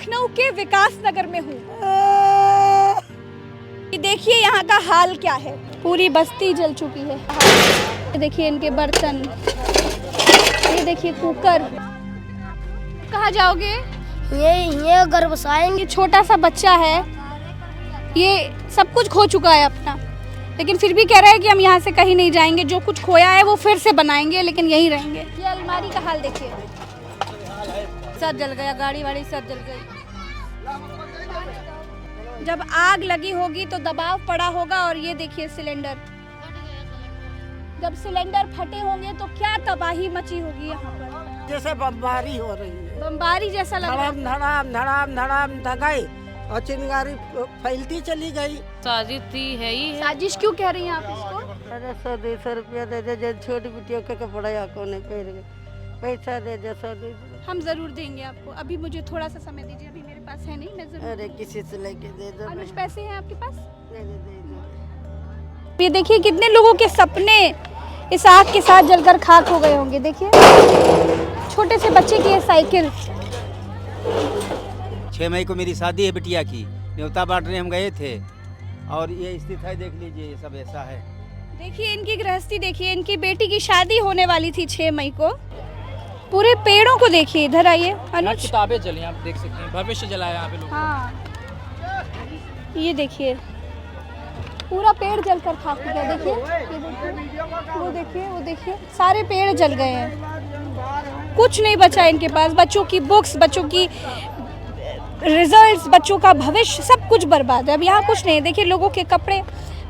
लखनऊ के विकास नगर में हूँ। देखिए यहाँ का हाल क्या है, पूरी बस्ती जल चुकी है। ये देखिए इनके बर्तन, ये देखिए कुकर। कहाँ जाओगे? ये घर बसाएंगे। छोटा सा बच्चा है, ये सब कुछ खो चुका है अपना, लेकिन फिर भी कह रहा है कि हम यहाँ से कहीं नहीं जाएंगे। जो कुछ खोया है वो फिर से बनाएंगे, लेकिन यहीं रहेंगे। ये अलमारी का हाल देखिए, सब जल गया, गाड़ी वाड़ी सब जल गई। जब आग लगी होगी तो दबाव पड़ा होगा। और ये देखिए सिलेंडर, जब सिलेंडर फटे होंगे तो क्या तबाही मची होगी यहाँ पर। जैसे बमबारी हो रही है, बमबारी जैसा लग रहा है। धड़ाम धड़ाम धड़ाम धगाई और चिंगारी फैलती चली गई। साजिश थी है ही है। साजिश क्यों कह रही हैं आप इसको? अरे 100-200 रुपया दे दे, छोटी बिटियों के कपड़े आंखों ने पहन गए, पैसा दे दे 100-200। हम जरूर देंगे आपको, अभी मुझे थोड़ा सा समय दीजिए, अभी मेरे पास है नहीं, मैं जरूर। अरे किसी से लेके दे दो। अनुज पैसे हैं आपके पास? दे दे दे दो। ये देखिए कितने लोगों के सपने इस आग के साथ जलकर खाक हो गए होंगे। देखिए छोटे से बच्चे की ये साइकिल। 6 मई को मेरी शादी है बिटिया की, न्योता बांटने हम गए थे और ये स्थिति है, देख लीजिए ये सब ऐसा है। देखिए इनकी गृहस्थी देखिए, इनकी बेटी की शादी होने वाली थी 6 मई को। पूरे पेड़ों को देखिए, इधर आइए अनुज। किताबें जली आप देख सकते हैं, भविष्य जलाया यहाँ पे लोग। हाँ ये देखिए पूरा पेड़ जलकर खाक हो गया। देखिए ये देखिए, वो देखिए, वो देखिए, सारे पेड़ जल गए हैं, कुछ नहीं बचा इनके पास। बच्चों की बुक्स, बच्चों की रिजल्ट्स, बच्चों का भविष्य, सब कुछ बर्बाद है। अब यहाँ कुछ नहीं है। देखिए लोगों के कपड़े,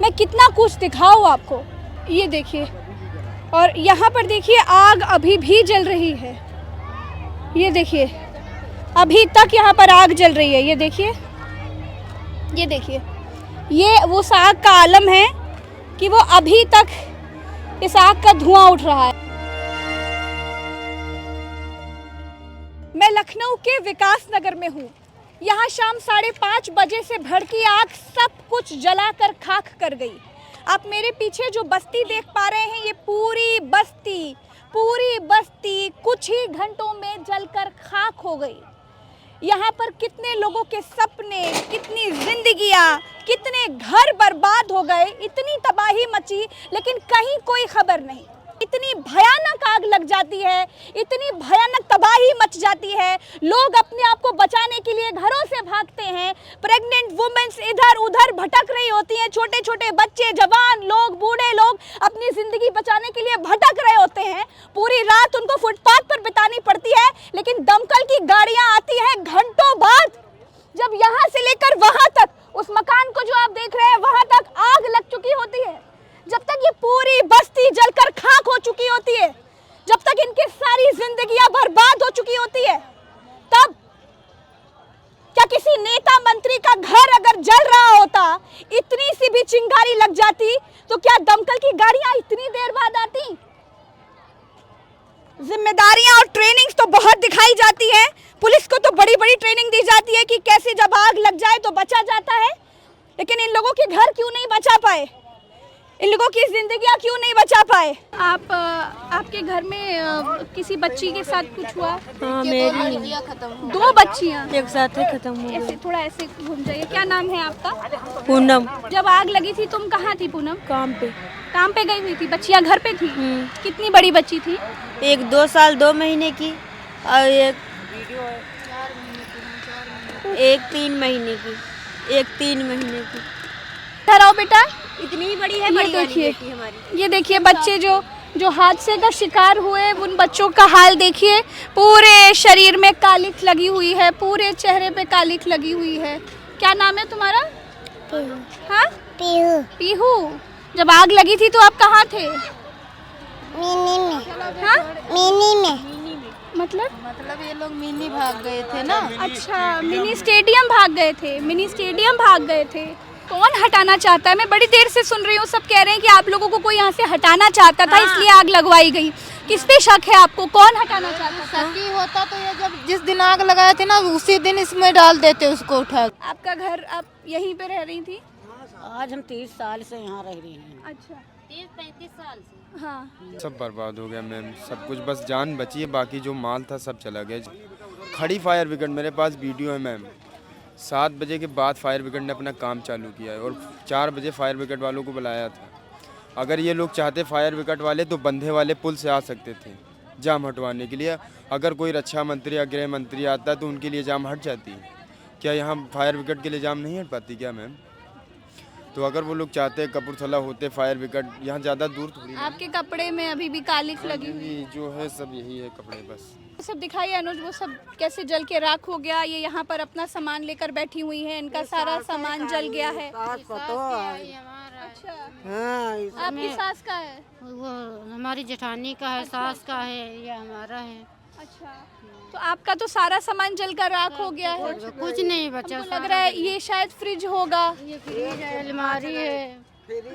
मैं कितना कुछ दिखाऊँ आपको। ये देखिए, और यहाँ पर देखिए आग अभी भी जल रही है। ये देखिए अभी तक यहाँ पर आग जल रही है। ये देखिए, ये देखिए, ये वो आग का आलम है कि वो अभी तक इस आग का धुआं उठ रहा है। मैं लखनऊ के विकास नगर में हूँ। यहाँ शाम 5:30 बजे से भड़की आग सब कुछ जलाकर खाक कर गई। आप मेरे पीछे जो बस्ती देख पा रहे हैं, ये पूरी बस्ती कुछ ही घंटों में जलकर खाक हो गई। यहाँ पर कितने लोगों के सपने, कितनी जिंदगियाँ, कितने घर बर्बाद हो गए, इतनी तबाही मची, लेकिन कहीं कोई खबर नहीं। इतनी भयानक आग लग जाती है, इतनी भयानक तबाही मच जाती है, लोग अपने आप को बचाने के लिए घरों से भागते हैं। प्रेग्नेंट वुमेन्स इधर उधर भटक रही होती हैं, छोटे छोटे बच्चे, जवान लोग, बूढ़े लोग अपनी ज़िंदगी बचाने के लिए भटक रहे होते हैं। पूरी रात उनको फुटपाथ पर बितानी पड़ती है, लेकिन दमकल की गाड़ियाँ आती हैं घंटों बाद। जब यहाँ से लेकर वहाँ तक, उस मकान को जो आप देख रहे हैं वहाँ तक आग लग चुकी होती है, जब तक ये पूरी बस्ती जलकर खाक हो चुकी होती है, जब तक इनकी सारी जिंदगियां बर्बाद हो चुकी होती है, तब क्या किसी नेता मंत्री का घर अगर जल रहा होता, इतनी सी भी चिंगारी लग जाती, तो क्या दमकल की गाड़ियां इतनी देर बाद आती? जिम्मेदारियां और ट्रेनिंग्स तो बहुत दिखाई जाती है, पुलिस को तो बड़ी बड़ी ट्रेनिंग दी जाती है कि कैसे जब आग लग जाए तो बचा जाता है, लेकिन इन लोगों के घर क्यों नहीं बचा पाए, इन लोगों की जिंदगियां क्यों नहीं बचा पाए? आपके घर में किसी बच्ची के साथ कुछ हुआ? हाँ, मेरी 2 बच्चियां एक साथ ही खत्म हो ऐसे थोड़ा ऐसे घूम जाइए। क्या नाम है आपका? पूनम। जब आग लगी थी तुम कहाँ थी पूनम? काम पे गई हुई थी, बच्चियां घर पे थी। कितनी बड़ी बच्ची थी? एक 2 साल 2 महीने की और एक 3 महीने की, एक 3 महीने की। इधर आओ बेटा, इतनी बड़ी है, ये बड़ी वाली देखिए, बेटी हमारी। ये देखिए बच्चे जो हादसे का शिकार हुए, उन बच्चों का हाल देखिए। पूरे शरीर में कालिख लगी हुई है, पूरे चेहरे पे कालिख लगी हुई है। क्या नाम है तुम्हारा? हाँ, पीहू। जब आग लगी थी तो आप कहाँ थे? मिनी में। हाँ, मिनी में। मतलब ये लोग मिनी भाग गए थे ना। अच्छा, मिनी स्टेडियम भाग गए थे। कौन हटाना चाहता है? मैं बड़ी देर से सुन रही हूँ, सब कह रहे हैं कि आप लोगों को कोई यहाँ से हटाना चाहता था, इसलिए आग लगवाई गई। किस पे शक है आपको? कौन हटाना चाहता था? शक ही होता तो ये जब जिस दिन आग लगाए थे ना, उसी दिन इसमें डाल देते उसको उठा। आपका घर, आप यहीं पे रह रही थी? आज हम 30 साल से यहाँ रह रही हैं। अच्छा, 30-35 साल से। हाँ, सब बर्बाद हो गया मैम, सब कुछ, बस जान बची है, बाकी जो माल था सब चला गया। खड़ी फायर ब्रिगेड, मेरे पास वीडियो है मैम, 7 बजे के बाद फायर ब्रिगेड ने अपना काम चालू किया है और 4 बजे फायर ब्रिगेड वालों को बुलाया था। अगर ये लोग चाहते फायर ब्रिगेड वाले तो बंधे वाले पुल से आ सकते थे जाम हटवाने के लिए। अगर कोई रक्षा मंत्री या गृह मंत्री आता तो उनके लिए जाम हट जाती। क्या यहाँ फायर ब्रिगेड के लिए जाम नहीं हट पाती क्या मैम? तो अगर वो लोग चाहते कपूरथला होते फायर ब्रिगेड, यहाँ ज़्यादा दूर थोड़ी है। आपके कपड़े में अभी भी कालिख लगी हुई ये जो है सब यही है कपड़े बस। सब दिखाइए अनुज, वो सब कैसे जल के राख हो गया। ये यहाँ पर अपना सामान लेकर बैठी हुई है, इनका सारा सामान जल गया है। सास पतो है। अच्छा, हाँ, आपकी सास का है? वो हमारी जेठानी का है, सास का है, ये हमारा है। अच्छा, तो आपका तो सारा सामान जलकर राख हो गया है। कुछ नहीं बचा। हमको लग रहा है ये शायद फ्रिज होगा। ये फ्रिज है, अलमारी है। फ्रिज,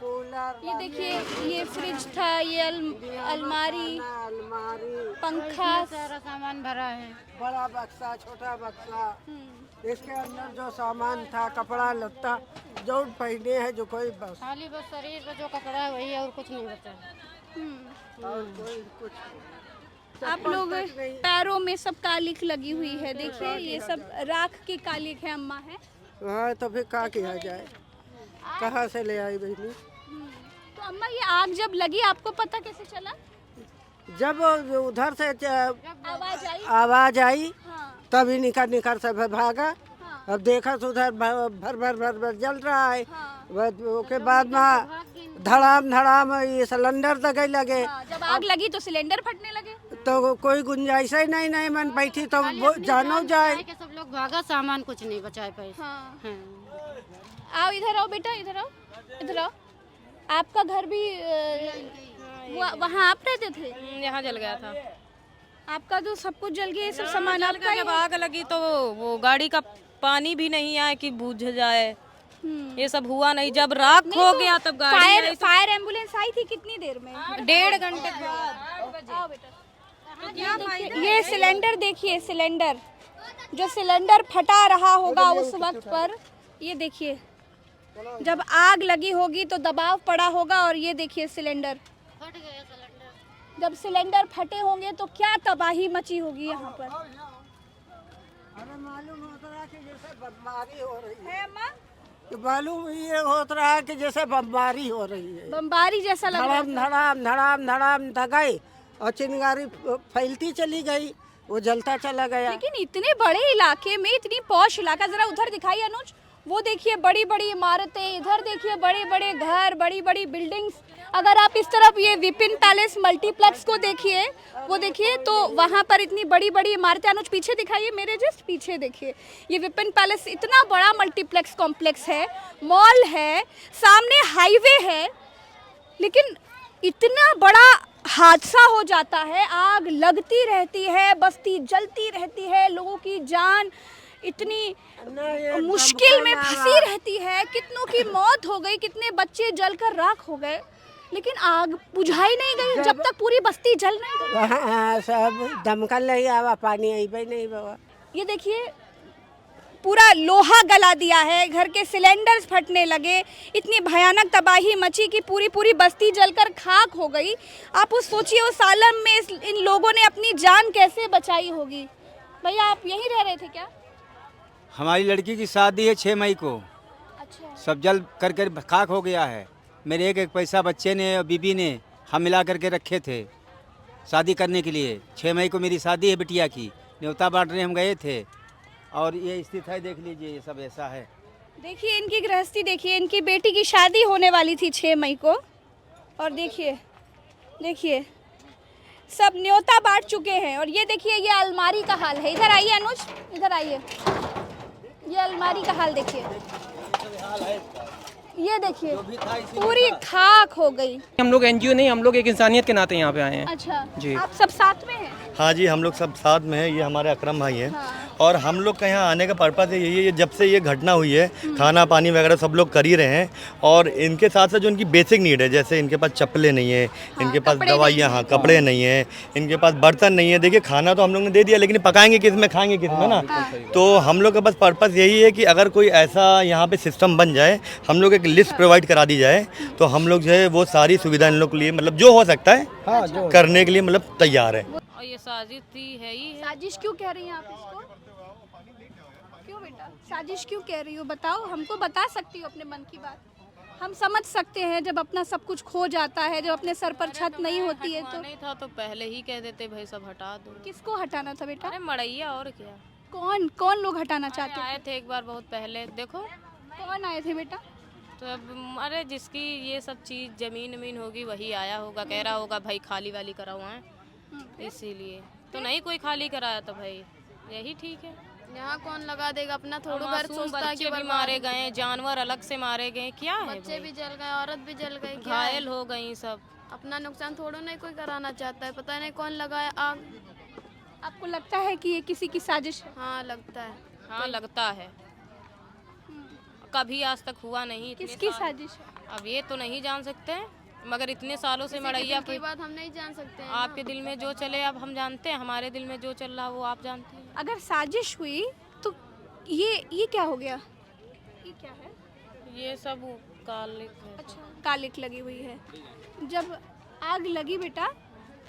कूलर, ये देखिए, ये फ्रिज था, ये अलमारी, अलमारी, पंखा। सारा सामान भरा है। बड़ा बक्सा, छोटा बक्सा, इसके अंदर जो सामान था, कपड़ा लत्ता जो पहने हैं, जो कोई बस खाली बस शरीर का जो कपड़ा है वही है और कुछ नहीं बचा। और कोई कुछ नहीं। आप लोग पैरों में सब कालिख लगी हुई है, देखिए ये सब राख की कालिख है। अम्मा है, हाँ, तो फिर क्या किया जाए, कहाँ से ले आई बहनी? तो अम्मा ये आग जब लगी आपको पता कैसे चला? जब उधर से आवाज आई? आवाज आई हाँ, तभी निकल निकल से भागा। हाँ, अब देखा तो उधर भर भर भर भर जल रहा है। हाँ, उसके बाद में धड़ाम धड़ाम ये सिलेंडर दगे लगे। हाँ, जब आग लगी तो सिलेंडर फटने लगे। तो कोई गुंजाइश ही नहीं मन बैठी तो वो जानो जाए। के सब लोग भागा, सामान कुछ नहीं बचा पैसे। हाँ, हाँ। आओ इधर आओ बेटा, इधर आओ, इधर आओ। आपका घर भी वहाँ आप रहते थे? यहाँ जल गया था। आपका तो सब कुछ जल गया, ये सब सामान आपका ही जब है? आग लगी तो वो गाड़ी का पानी भी नहीं आया कि बुझ जाए, ये सब हुआ नहीं। जब राख हो गया तब गाड़ी फायर एम्बुलेंस आई थी कितनी देर में? 1.5 घंटे बाद। आओ बेटा, ये सिलेंडर देखिए, सिलेंडर जो सिलेंडर फटा रहा होगा उस वक्त पर, ये देखिए जब आग लगी होगी तो दबाव पड़ा होगा। और ये देखिए सिलेंडर, जब सिलेंडर फटे होंगे तो क्या तबाही मची होगी यहाँ पर। अरे मालूम होता रहा कि जैसे बमबारी हो रही है अम्मा? मालूम ये होता रहा कि जैसे बमबारी हो रही है। बमबारी जैसा लग रहा धड़ाम धड़ाम धड़ाम धड़ाम दगाई और चिंगारी फैलती चली गई, वो जलता चला गया। लेकिन इतने बड़े इलाके में, इतनी पॉश इलाका, जरा उधर दिखाइए अनुज, वो देखिए बड़ी बड़ी इमारतें, इधर देखिए बड़े बड़े घर, बड़ी बड़ी बिल्डिंग्स। अगर आप इस तरफ ये विपिन पैलेस मल्टीप्लेक्स को देखिए, वो देखिए तो वहाँ पर इतनी बड़ी बड़ी इमारतें। अनुज पीछे दिखाइए, मेरे जस्ट पीछे देखिए, ये विपिन पैलेस इतना बड़ा मल्टीप्लेक्स कॉम्प्लेक्स है, मॉल है, सामने हाईवे है, लेकिन इतना बड़ा हादसा हो जाता है, आग लगती रहती है, बस्ती जलती रहती है, लोगों की जान इतनी मुश्किल में फंसी रहती है, कितनों की मौत हो गई, कितने बच्चे जलकर राख हो गए, लेकिन आग बुझाई नहीं गई जब तक पूरी बस्ती जल नहीं गई। सब दमकल नहीं आवा, पानी आई भाई नहीं बाबा। ये देखिए पूरा लोहा गला दिया है, घर के सिलेंडर्स फटने लगे, इतनी भयानक तबाही मची कि पूरी पूरी बस्ती जलकर खाक हो गई। आप उस सोचिए उस आलम में इन लोगों ने अपनी जान कैसे बचाई होगी। भैया आप यहीं रह रहे थे क्या? हमारी लड़की की शादी है 6 मई को। अच्छा, सब जल करके खाक हो गया है। मेरे एक पैसा बच्चे ने और बीबी ने हम मिला करके रखे थे शादी करने के लिए। 6 मई को मेरी शादी है बिटिया की, न्योता बांटने हम गए थे और ये स्थिति है, देख लीजिए ये सब ऐसा है। देखिए इनकी गृहस्थी देखिए, इनकी बेटी की शादी होने वाली थी 6 मई को और देखिए देखिए सब न्योता बांट चुके हैं। और ये देखिए ये अलमारी का हाल है। इधर आइए अनुज, इधर आइए, ये अलमारी का हाल देखिए, ये देखिए पूरी खाक हो गई। हम लोग एनजीओ नहीं, हम लोग एक इंसानियत के नाते यहाँ पे आए हैं। अच्छा जी। आप सब साथ में हैं? हाँ जी, हम लोग सब साथ में हैं। ये हमारे अकरम भाई हैं। और हम लोग का यहाँ आने का पर्पज़ है यही है, जब से ये घटना हुई है खाना पानी वगैरह सब लोग कर ही रहे हैं। और इनके साथ साथ जो इनकी बेसिक नीड है, जैसे इनके पास चप्पलें नहीं है, इनके पास दवाइयाँ, हाँ कपड़े नहीं है, इनके पास बर्तन नहीं है। देखिए खाना तो हम लोग ने दे दिया, लेकिन पकाएंगे किस में, खाएंगे किस में ना। तो हम लोग का बस पर्पज़ यही है कि अगर कोई ऐसा यहाँ पे सिस्टम बन जाए, हम लोग एक लिस्ट प्रोवाइड करा दी जाए, तो हम लोग जो है वो सारी सुविधा इन लोग के लिए मतलब जो हो सकता है करने के लिए मतलब तैयार है। और ये साजिश थी है ही है। साजिश क्यों कह रही हैं आप इसको? क्यों बेटा साजिश क्यों कह रही हो? बताओ, हमको बता सकती हो अपने मन की बात। हम समझ सकते हैं जब अपना सब कुछ खो जाता है, जब अपने सर पर छत नहीं होती है तो। नहीं था तो पहले ही कह देते भाई सब हटा दो। किसको हटाना था बेटा? अरे मड़ैया और क्या। कौन कौन लोग हटाना चाहते आए थे एक बार बहुत पहले, देखो कौन आए थे बेटा? तो अब अरे जिसकी ये सब चीज़ जमीन होगी वही आया होगा, कह रहा होगा भाई खाली वाली कराओ, इसीलिए तो नहीं कोई खाली कराया तो भाई यही ठीक है। यहाँ कौन लगा देगा अपना, थोड़ा घर सोचता है बच्चे भी मारे गए, जानवर अलग से मारे गए, क्या है बच्चे भी जल गए, औरत भी जल गई, घायल हो गई सब। अपना नुकसान थोड़ा नहीं कोई कराना चाहता है, पता नहीं कौन लगाया आग। आपको लगता है कि ये किसी की साजिश है? हाँ लगता है। हाँ लगता है, कभी आज तक हुआ नहीं। किसकी साजिश है? अब ये तो नहीं जान सकते, मगर इतने सालों से मड़ैया की बात हम नहीं जान सकते हैं। आपके दिल में जो चले अब हम जानते हैं, हमारे दिल में जो चल रहा वो आप जानते हैं। अगर साजिश हुई तो ये क्या हो गया? ये क्या है? ये सब कालिक है। अच्छा, कालिक लगी हुई है। जब आग लगी बेटा,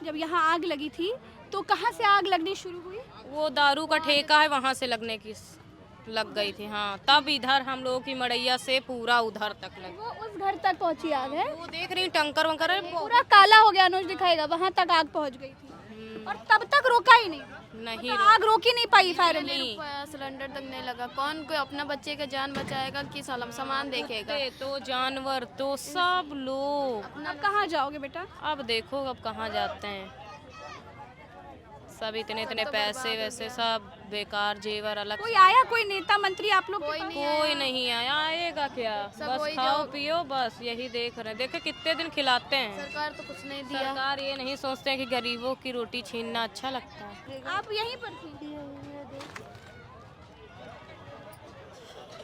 जब यहाँ आग लगी थी तो कहाँ से आग लगनी शुरू हुई? वो दारू का ठेका है वहाँ से लगने की लग गई थी। हाँ तब इधर हम लोगों की मड़ैया से पूरा उधर तक लगी। वो उस घर तक पहुँची आग है? वो देख रही टंकर वंकर है, पूरा काला हो गया, अनुज दिखाएगा, वहाँ तक आग पहुँच गई थी और तब तक रोका ही नहीं। नहीं तो आग रोक ही नहीं पाई फायर नहीं सिलेंडर तक नहीं लगा। कौन कोई अपना बच्चे का जान बचाएगा कि सामान देखेगा? तो जानवर तो सब लोग। अब कहाँ जाओगे बेटा? अब देखो अब कहाँ जाते हैं, सब इतने पैसे वैसे सब बेकार, जेवर अलग। कोई आया, कोई नेता मंत्री आप लोग? कोई नहीं आया, आएगा क्या? बस खाओ पियो, बस यही देख रहे हैं। देखो कितने दिन खिलाते हैं। सरकार तो कुछ नहीं दिया। सरकार ये नहीं सोचते हैं कि गरीबों की रोटी छीनना अच्छा लगता है। आप यहीं पर थी?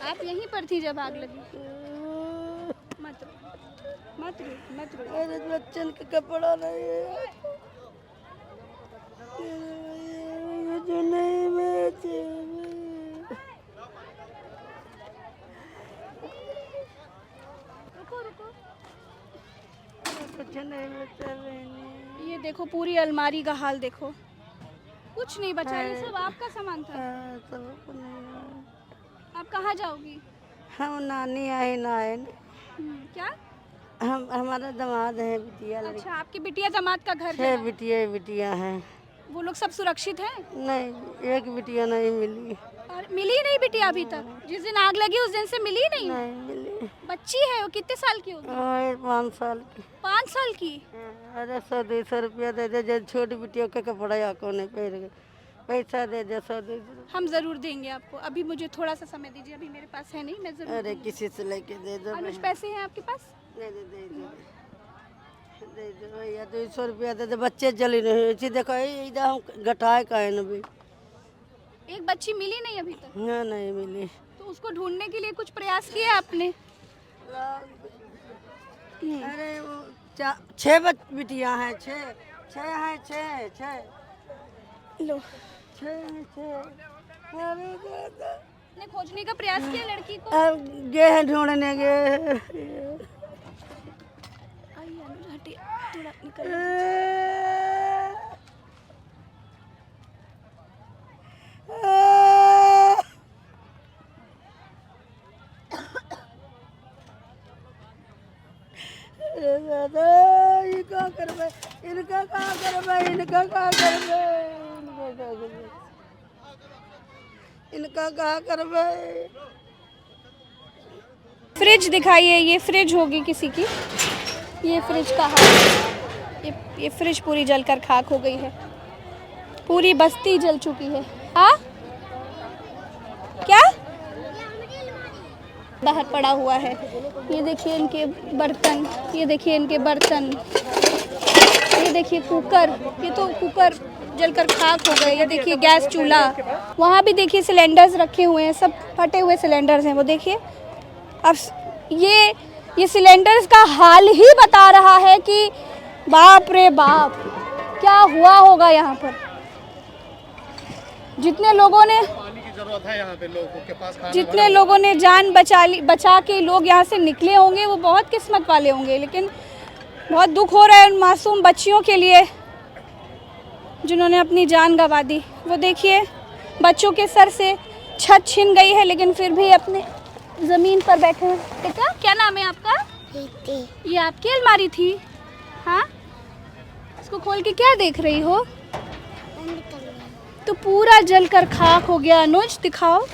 आप यहीं पर थी जब आग लगी? मत रो, मत रो, मत रो। मेरे बच्चन का कपड़ा नहीं है, जो नहीं बेचे। रुको रुको, कुछ नहीं बचा। ये देखो पूरी अलमारी का हाल देखो, कुछ नहीं बचा। ये सब आपका सामान था? आप कहाँ जाओगी? हम नानी आए ना आए। क्या? हम हमारा दामाद है, बिटिया। अच्छा, आपकी बिटिया दामाद का घर है? है? बिटिया हैं। वो लोग सब सुरक्षित हैं? नहीं, एक बिटिया नहीं मिली। और मिली नहीं बिटिया अभी तक? जिस दिन आग लगी उस दिन से मिली नहीं? नहीं मिली। बच्ची है वो, कितने साल की होगी? 5 साल की। 5 साल की? अरे 100-200 रुपया दे दे, जो छोटी बिटिया के कपड़ा या को नहीं पहन गए, पैसा दे दे 100-200। हम जरूर देंगे आपको, अभी मुझे थोड़ा सा समय दीजिए, अभी मेरे पास है नहीं, मैं जरूर। अरे किसी से लेके दे दो। अनुज पैसे हैं आपके पास? दे दे भैया, 200 रुपया दे दे। बच्चे जली नहीं, देखो इधर हम घटाए का है ना भी। एक बच्ची मिली नहीं अभी तक? नहीं मिली। तो उसको ढूंढने के लिए कुछ प्रयास किए आपने? अरे वो 6 बिटिया हैं, 6 हैं, 6 लो, 6। ने खोजने का प्रयास किया लड़की को? अब गए हैं ढूंढने गए। आइए अनुज, हटिए थोड़ा निकल। इनका करबे, इनका का करबे, इनका का करबे, इनका का करबे। फ्रिज दिखाइए, ये फ्रिज होगी किसी की। ये फ्रिज का हाल, ये फ्रिज पूरी जलकर खाक हो गई है, पूरी बस्ती जल चुकी है। हाँ क्या? बाहर पड़ा हुआ है। ये देखिए इनके बर्तन, ये देखिए इनके बर्तन, ये देखिए कुकर, ये तो कुकर जलकर खाक हो गए। ये देखिए गैस चूल्हा, वहाँ भी देखिए सिलेंडर्स रखे हुए हैं, सब फटे हुए सिलेंडर्स हैं। वो देखिए अब ये सिलेंडर्स का हाल ही बता रहा है कि बाप रे बाप क्या हुआ होगा यहाँ पर। जितने लोगों ने जान बचा के लोग यहाँ से निकले होंगे वो बहुत किस्मत वाले होंगे, लेकिन बहुत दुख हो रहा है उन मासूम बच्चियों के लिए जिन्होंने अपनी जान गंवा दी। वो देखिए बच्चों के सर से छत छिन गई है लेकिन फिर भी अपने ज़मीन पर बैठे हैं। बेटा क्या नाम है आपका? ये आपकी अलमारी थी? हाँ, इसको खोल के क्या देख रही हो? तो पूरा जलकर खाक हो गया। अनुज दिखाओ,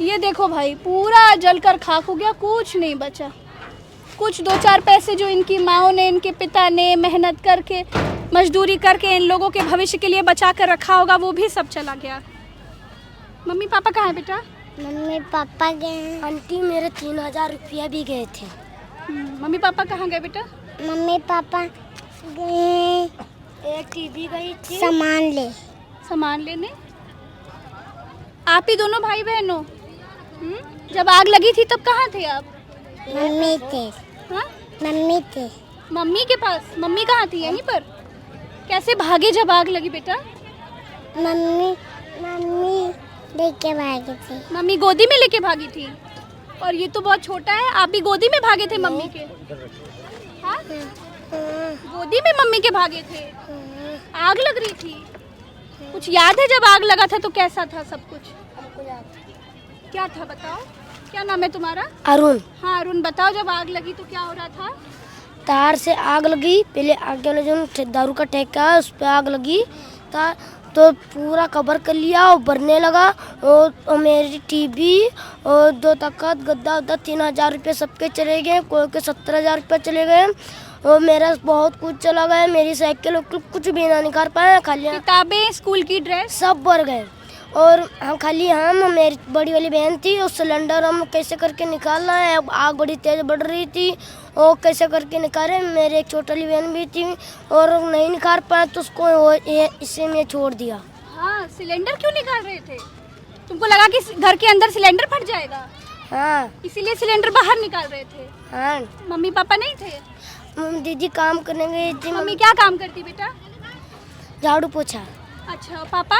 ये देखो भाई पूरा जलकर खाक हो गया, कुछ नहीं बचा। कुछ 2-4 पैसे जो इनकी माओ ने, इनके पिता ने मेहनत करके, मजदूरी करके इन लोगों के भविष्य के लिए बचा कर रखा होगा वो भी सब चला गया। मम्मी पापा कहाँ हैं बेटा? मम्मी पापा गए। आंटी मेरे 3000 रुपया भी गए थे। मम्मी पापा कहाँ गए बेटा? मम्मी पापा गए एक टीवी गई थी सामान लेने। आप ही दोनों भाई बहन हो? जब आग लगी थी तब कहाँ थे आप? मम्मी थे। हाँ? मम्मी थे। मम्मी के पास? मम्मी कहाँ थी? यहीं पर? कैसे भागे जब आग लगी बेटा? मम्मी लेके भागी थी। मम्मी गोदी में लेके भागी थी? और ये तो बहुत छोटा है, आप भी गोदी में भागे थे मम्मी के? हाँ? गोदी में मम्मी के भागे थे? आग लग रही थी? कुछ याद है जब आग लगा था तो कैसा था सब कुछ? क्या था बताओ? क्या नाम है तुम्हारा? अरुण। हाँ अरुण, बताओ जब आग लगी तो क्या हो रहा था? तार से आग लगी, पहले आगे वाले जो दारू का ठेका है उस पर आग लगी तो पूरा कवर कर लिया और भरने लगा। और मेरी टीवी और 2 तख्त गद्दा 3000 रुपये सबके चले गए, कोई के 17000 रुपये चले गए और मेरा बहुत कुछ चला गया। मेरी साइकिल कुछ भी ना निकाल पाए, खाली किताबें, स्कूल की ड्रेस सब भर गए। और हम मेरी बड़ी वाली बहन थी, उस सिलेंडर हम कैसे करके निकालना है, अब आग बड़ी तेज बढ़ रही थी और कैसे करके निकाले। मेरी एक छोटी वाली बहन भी थी और नहीं निकाल पाए तो उसको इसे मैं छोड़ दिया। हाँ, सिलेंडर क्यों निकाल रहे थे? तुमको लगा कि घर के अंदर सिलेंडर फट जाएगा? हाँ, इसीलिए सिलेंडर बाहर निकाल रहे थे। हाँ। मम्मी पापा नहीं थे? दीदी काम करने गई थी। मम्मी क्या काम करती बेटा? झाड़ू पोछा। अच्छा, पापा?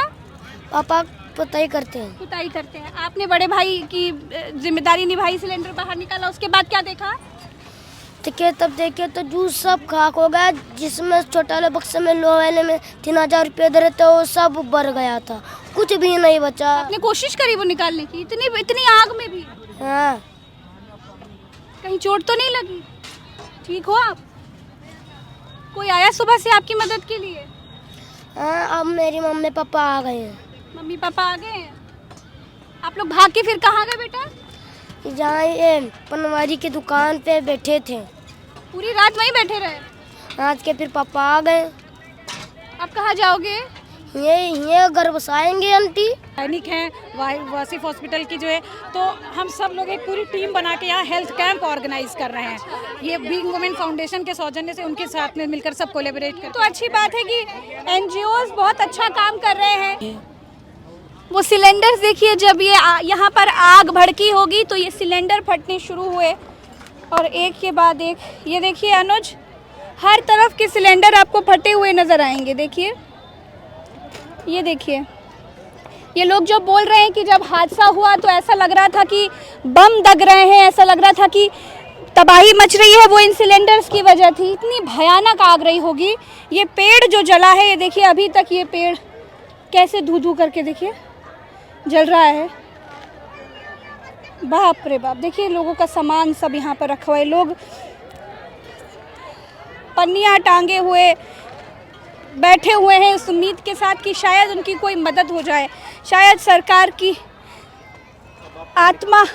पापा पुताई करते हैं। पुताई करते हैं। आपने बड़े भाई की जिम्मेदारी निभाई, सिलेंडर बाहर निकाला, उसके बाद क्या देखा? तब देखे तो जूस सब खाक हो गया, जिसमें छोटा वाले बक्से में लो वाले में 3000 रुपये दे रहे थे वो सब भर गया था, कुछ भी नहीं बचा। आपने कोशिश करी वो निकालने की? इतनी आग में भी? हाँ। कहीं चोट तो नहीं लगी? ठीक हो आप? कोई आया सुबह से आपकी मदद के लिए? हाँ, अब मेरी मम्मी पापा आ गए हैं। मम्मी पापा आ गए हैं? आप लोग भाग के फिर कहाँ गए बेटा? जहाँ ये पनवारी की दुकान पे बैठे थे। पूरी रात वहीं बैठे रहे? आज के फिर पापा आ गए। अब कहाँ जाओगे? ये घर बसाएंगे आंटी। सैनिक हैं वासिफ हॉस्पिटल की जो है, तो हम सब लोग एक पूरी टीम बना के यहाँ हेल्थ कैंप ऑर्गेनाइज कर रहे हैं। ये बीइंग वुमेन फाउंडेशन के सौजन्य से उनके साथ में मिलकर सब कोलैबोरेट कर। तो अच्छी बात है कि एनजीओज बहुत अच्छा काम कर रहे हैं। वो सिलेंडर्स देखिए, जब ये यहाँ पर आग भड़की होगी तो ये सिलेंडर फटने शुरू हुए और एक के बाद एक। ये देखिए अनुज, हर तरफ के सिलेंडर आपको फटे हुए नज़र आएंगे। देखिए, ये देखिए, ये लोग जो बोल रहे हैं कि जब हादसा हुआ तो ऐसा लग रहा था कि बम दग रहे हैं, ऐसा लग रहा था कि तबाही मच रही है, वो इन सिलेंडर्स की वजह थी। इतनी भयानक आग रही होगी। ये पेड़ जो जला है, ये देखिए अभी तक ये पेड़ कैसे धू धू करके देखिए जल रहा है। बाप रे बाप, देखिए लोगों का सामान सब यहाँ पर रखा हुआ है। लोग पन्नियाँ टांगे हुए बैठे हुए हैं इस उम्मीद के साथ कि शायद उनकी कोई मदद हो जाए, शायद सरकार की आत्मा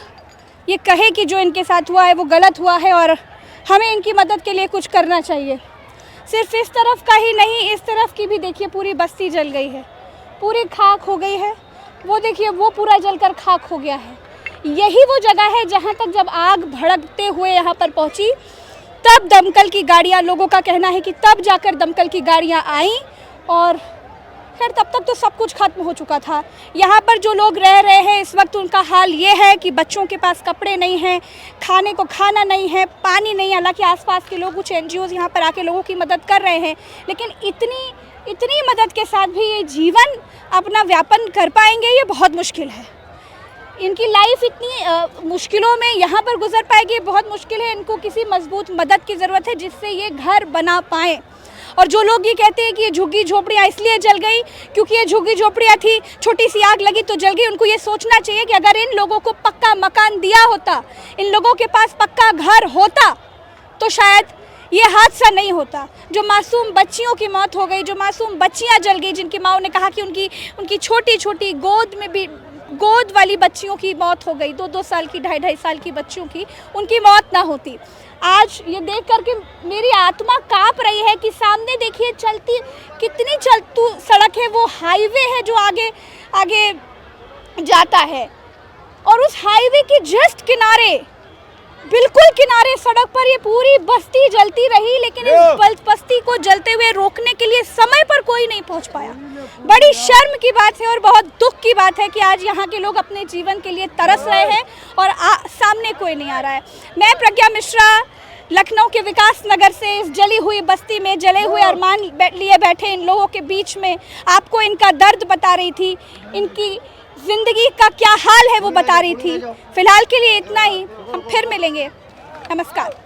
ये कहे कि जो इनके साथ हुआ है वो गलत हुआ है और हमें इनकी मदद के लिए कुछ करना चाहिए। सिर्फ इस तरफ का ही नहीं, इस तरफ की भी देखिए पूरी बस्ती जल गई है, पूरी खाक हो गई है। वो देखिए, वो पूरा जलकर खाक हो गया है। यही वो जगह है जहाँ तक जब आग भड़कते हुए यहाँ पर पहुँची तब दमकल की गाड़ियाँ, लोगों का कहना है कि तब जाकर दमकल की गाड़ियाँ आईं और खैर तब तक तो सब कुछ खत्म हो चुका था। यहाँ पर जो लोग रह रहे हैं इस वक्त उनका हाल ये है कि बच्चों के पास कपड़े नहीं हैं, खाने को खाना नहीं है, पानी नहीं है। हालांकि आसपास के लोग, कुछ NGOs यहाँ पर आके लोगों की मदद कर रहे हैं, लेकिन इतनी मदद के साथ भी ये जीवन अपना व्यापन कर पाएंगे, ये बहुत मुश्किल है। इनकी लाइफ इतनी मुश्किलों में यहाँ पर गुजर पाएगी, बहुत मुश्किल है। इनको किसी मजबूत मदद की ज़रूरत है जिससे ये घर बना पाएँ। और जो लोग ये कहते हैं कि ये झुग्गी झोपड़ियाँ इसलिए जल गई क्योंकि ये झुग्गी झोपड़ियाँ थी, छोटी सी आग लगी तो जल गई, उनको ये सोचना चाहिए कि अगर इन लोगों को पक्का मकान दिया होता, इन लोगों के पास पक्का घर होता, तो शायद ये हादसा नहीं होता। जो मासूम बच्चियों की मौत हो गई, जो मासूम बच्चियाँ जल गई, जिनकी माँओं ने कहा कि उनकी छोटी छोटी गोद वाली बच्चियों की मौत हो गई, 2-2 साल की, 2.5-2.5 साल की बच्चियों की, उनकी मौत ना होती। आज ये देख कर के मेरी आत्मा कांप रही है कि सामने देखिए कितनी चलती सड़क है, वो हाईवे है जो आगे जाता है, और उस हाईवे के जस्ट किनारे, बिल्कुल किनारे सड़क पर ये पूरी बस्ती जलती रही, लेकिन इस बस्ती को जलते हुए रोकने के लिए समय पर कोई नहीं पहुंच पाया। बड़ी शर्म की बात है और बहुत दुख की बात है कि आज यहाँ के लोग अपने जीवन के लिए तरस रहे हैं और सामने कोई नहीं आ रहा है। मैं प्रज्ञा मिश्रा लखनऊ के विकास नगर से इस जली हुई बस्ती में जले हुए अरमान लिए बैठे इन लोगों के बीच में आपको इनका दर्द बता रही थी, इनकी जिंदगी का क्या हाल है वो बता रही थी। फिलहाल के लिए इतना ही, हम फिर मिलेंगे। नमस्कार।